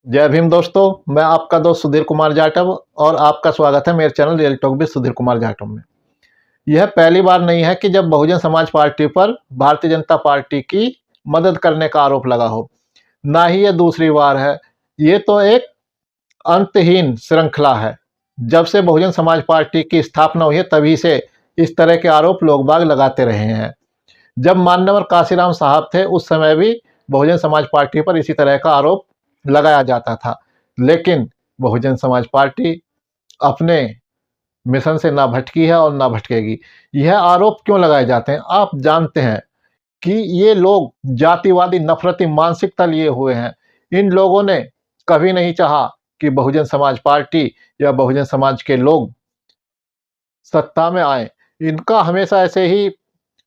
जय भीम दोस्तों, मैं आपका दोस्त सुधीर कुमार जाटव और आपका स्वागत है मेरे channel real talk with Sudhir Kumar Jatav में। यह पहली बार नहीं है कि जब बहुजन समाज पार्टी पर भारतीय जनता पार्टी की मदद करने का आरोप लगा हो। ना ही यह दूसरी बार है। ये तो एक अंतहीन श्रृंखला है। जब से बहुजन समाज पार्टी की स्थापना हुई है तभी से इस तरह के आरोप लोग बाग लगाते रहे हैं। जब मान्यवर काशीराम साहब थे उस समय भी बहुजन समाज पार्टी पर इसी तरह का आरोप लगाया जाता था, लेकिन बहुजन समाज पार्टी अपने मिशन से ना भटकी है और ना भटकेगी। यह आरोप क्यों लगाए जाते हैं? आप जानते हैं कि ये लोग जातिवादी नफरती मानसिकता लिए हुए हैं। इन लोगों ने कभी नहीं चाहा कि बहुजन समाज पार्टी या बहुजन समाज के लोग सत्ता में आए। इनका हमेशा ऐसे ही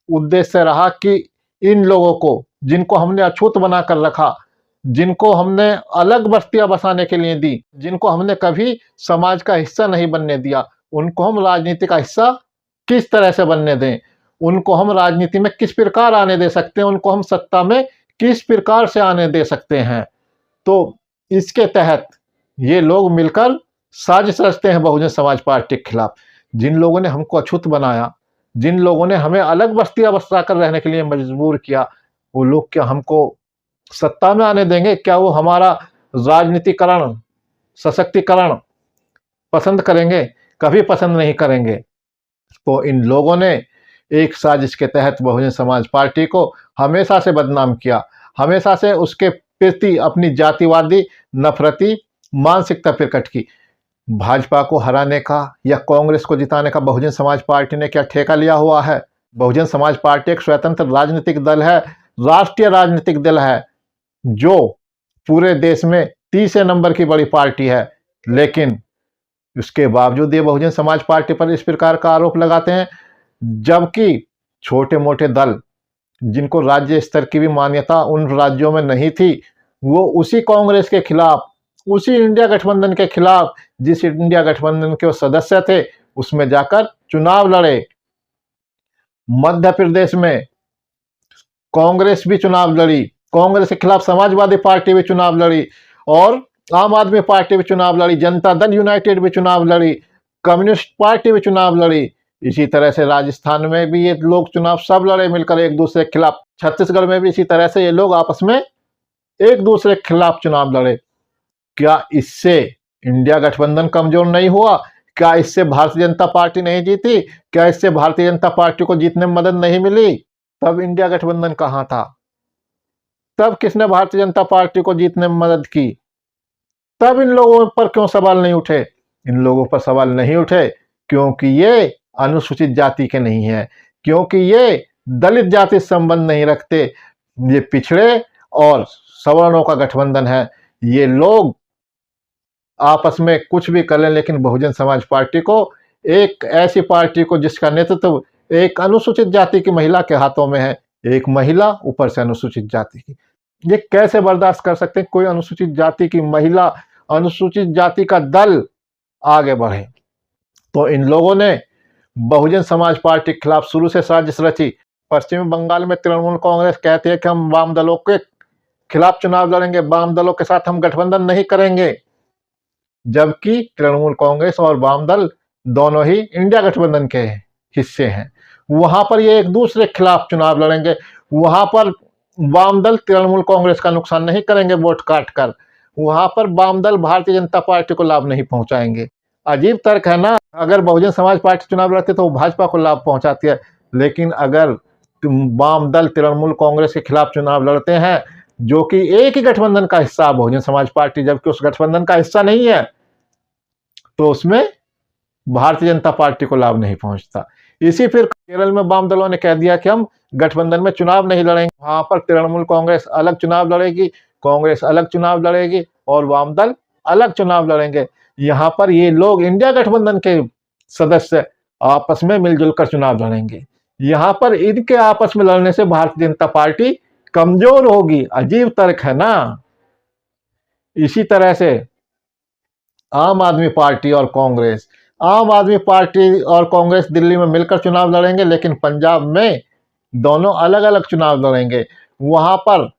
उद्देश्य रहा कि इन लोगों को, जिनको हमने अछूत बनाकर रखा, जिनको हमने अलग बस्तियां बसाने के लिए दी, जिनको हमने कभी समाज का हिस्सा नहीं बनने दिया, उनको हम राजनीति का हिस्सा किस तरह से बनने दें, उनको हम राजनीति में किस प्रकार आने दे सकते हैं, उनको हम सत्ता में किस प्रकार से आने दे सकते हैं। तो इसके तहत ये लोग मिलकर साजिश रचते हैं बहुजन समाज पार्टी के खिलाफ। जिन लोगों ने हमको अछूत बनाया, जिन लोगों ने हमें अलग बस्तियां बसाकर रहने के लिए मजबूर किया, वो लोग क्या हमको सत्ता में आने देंगे? क्या वो हमारा राजनीतिकरण, सशक्तिकरण पसंद करेंगे? कभी पसंद नहीं करेंगे। तो इन लोगों ने एक साजिश के तहत बहुजन समाज पार्टी को हमेशा से बदनाम किया, हमेशा से उसके प्रति अपनी जातिवादी नफरती मानसिकता प्रकट की। भाजपा को हराने का या कांग्रेस को जिताने का बहुजन समाज पार्टी ने क्या ठेका लिया हुआ है? बहुजन समाज पार्टी एक स्वतंत्र राजनीतिक दल है, राष्ट्रीय राजनीतिक दल है, जो पूरे देश में तीसरे नंबर की बड़ी पार्टी है। लेकिन उसके बावजूद ये बहुजन समाज पार्टी पर इस प्रकार का आरोप लगाते हैं, जबकि छोटे मोटे दल जिनको राज्य स्तर की भी मान्यता उन राज्यों में नहीं थी, वो उसी कांग्रेस के खिलाफ, उसी इंडिया गठबंधन के खिलाफ, जिस इंडिया गठबंधन के वो सदस्य थे, उसमें जाकर चुनाव लड़े। मध्य प्रदेश में कांग्रेस भी चुनाव लड़ी, कांग्रेस के खिलाफ समाजवादी पार्टी भी चुनाव लड़ी और आम आदमी पार्टी भी चुनाव लड़ी, जनता दल यूनाइटेड भी चुनाव लड़ी, कम्युनिस्ट पार्टी भी चुनाव लड़ी। इसी तरह से राजस्थान में भी ये लोग चुनाव सब लड़े मिलकर एक दूसरे के खिलाफ। छत्तीसगढ़ में भी इसी तरह से ये लोग आपस में एक दूसरे के खिलाफ चुनाव लड़े। क्या इससे इंडिया गठबंधन कमजोर नहीं हुआ? क्या इससे भारतीय जनता पार्टी नहीं जीती? क्या इससे भारतीय जनता पार्टी को जीतने में मदद नहीं मिली? तब इंडिया गठबंधन कहां था? तब किसने भारतीय जनता पार्टी को जीतने में मदद की? तब इन लोगों पर क्यों सवाल नहीं उठे? इन लोगों पर सवाल नहीं उठे क्योंकि ये अनुसूचित जाति के नहीं है, क्योंकि ये दलित जाति से संबंध नहीं रखते। ये पिछड़े और सवर्णों का गठबंधन है। ये लोग आपस में कुछ भी कर लें, लेकिन बहुजन समाज पार्टी को, एक ऐसी पार्टी को जिसका नेतृत्व एक अनुसूचित जाति की महिला के हाथों में है, एक महिला ऊपर से अनुसूचित जाति की, ये कैसे बर्दाश्त कर सकते हैं कोई अनुसूचित जाति की महिला, अनुसूचित जाति का दल आगे बढ़े? तो इन लोगों ने बहुजन समाज पार्टी के खिलाफ शुरू से साजिश रची। पश्चिमी बंगाल में तृणमूल कांग्रेस कहती है कि हम वाम दलों के खिलाफ चुनाव लड़ेंगे, वाम दलों के साथ हम गठबंधन नहीं करेंगे, जबकि तृणमूल कांग्रेस और वाम दल दोनों ही इंडिया गठबंधन के हिस्से हैं। वहां पर ये एक दूसरे के खिलाफ चुनाव लड़ेंगे। वहां पर वाम दल तृणमूल कांग्रेस का नुकसान नहीं करेंगे वोट काट कर, वहां पर वाम दल भारतीय जनता पार्टी को लाभ नहीं पहुंचाएंगे। अजीब तर्क है ना। अगर बहुजन समाज पार्टी चुनाव लड़ती तो वो भाजपा को लाभ पहुंचाती है, लेकिन अगर वाम दल तृणमूल कांग्रेस के खिलाफ चुनाव लड़ते हैं, जो कि एक ही गठबंधन का हिस्सा बहुजन समाज पार्टी, जबकि उस गठबंधन का हिस्सा नहीं है, तो उसमें भारतीय जनता पार्टी को लाभ नहीं पहुंचता। इसी फिर केरल में वाम दलों ने कह दिया कि हम गठबंधन में चुनाव नहीं लड़ेंगे। वहां पर तृणमूल कांग्रेस अलग चुनाव लड़ेगी, कांग्रेस अलग चुनाव लड़ेगी और वाम दल अलग चुनाव लड़ेंगे। यहाँ पर ये लोग इंडिया गठबंधन के सदस्य आपस में मिलजुल कर चुनाव लड़ेंगे। यहाँ पर इनके आपस में लड़ने से भारतीय जनता पार्टी कमजोर होगी। अजीब तर्क है ना। इसी तरह से आम आदमी पार्टी और कांग्रेस, आम आदमी पार्टी और कांग्रेस दिल्ली में मिलकर चुनाव लड़ेंगे, लेकिन पंजाब में दोनों अलग अलग चुनाव लड़ेंगे। वहां पर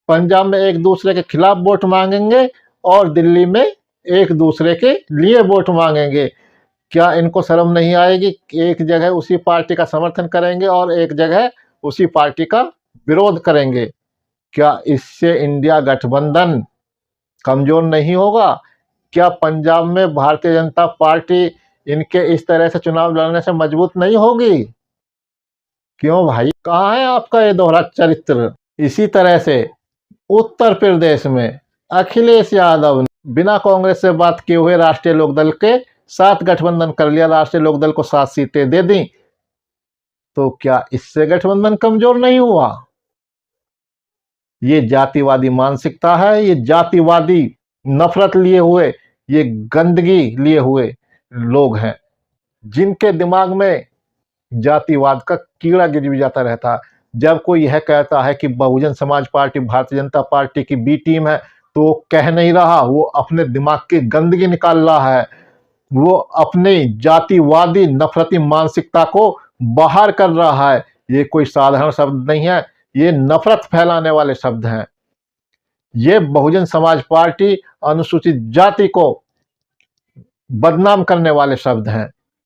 पंजाब में एक दूसरे के खिलाफ वोट मांगेंगे और दिल्ली में एक दूसरे के लिए वोट मांगेंगे। क्या इनको शर्म नहीं आएगी कि एक जगह उसी पार्टी का समर्थन करेंगे और एक जगह उसी पार्टी का विरोध करेंगे? क्या इससे इंडिया गठबंधन कमजोर नहीं होगा? क्या पंजाब में भारतीय जनता पार्टी इनके इस तरह से चुनाव लड़ने से मजबूत नहीं होगी? क्यों भाई, कहाँ है आपका ये दोहरा चरित्र? इसी तरह से उत्तर प्रदेश में अखिलेश यादव ने बिना कांग्रेस से बात किए हुए राष्ट्रीय लोकदल के साथ गठबंधन कर लिया, राष्ट्रीय लोकदल को 7 सीटें दे दी। तो क्या इससे गठबंधन कमजोर नहीं हुआ? ये जातिवादी मानसिकता है, ये जातिवादी नफरत लिए हुए, ये गंदगी लिए हुए लोग हैं जिनके दिमाग में जातिवाद का कीड़ा गिर जाता रहता है। जब कोई यह कहता है कि बहुजन समाज पार्टी भारतीय जनता पार्टी की बी टीम है, तो वो कह नहीं रहा, वो अपने दिमाग की गंदगी निकाल रहा है। वो अपनी जातिवादी नफरती मानसिकता को बाहर कर रहा है। ये कोई साधारण शब्द नहीं है, ये नफरत फैलाने वाले शब्द हैं। ये बहुजन समाज पार्टी अनुसूचित जाति को बदनाम करने वाले शब्द हैं।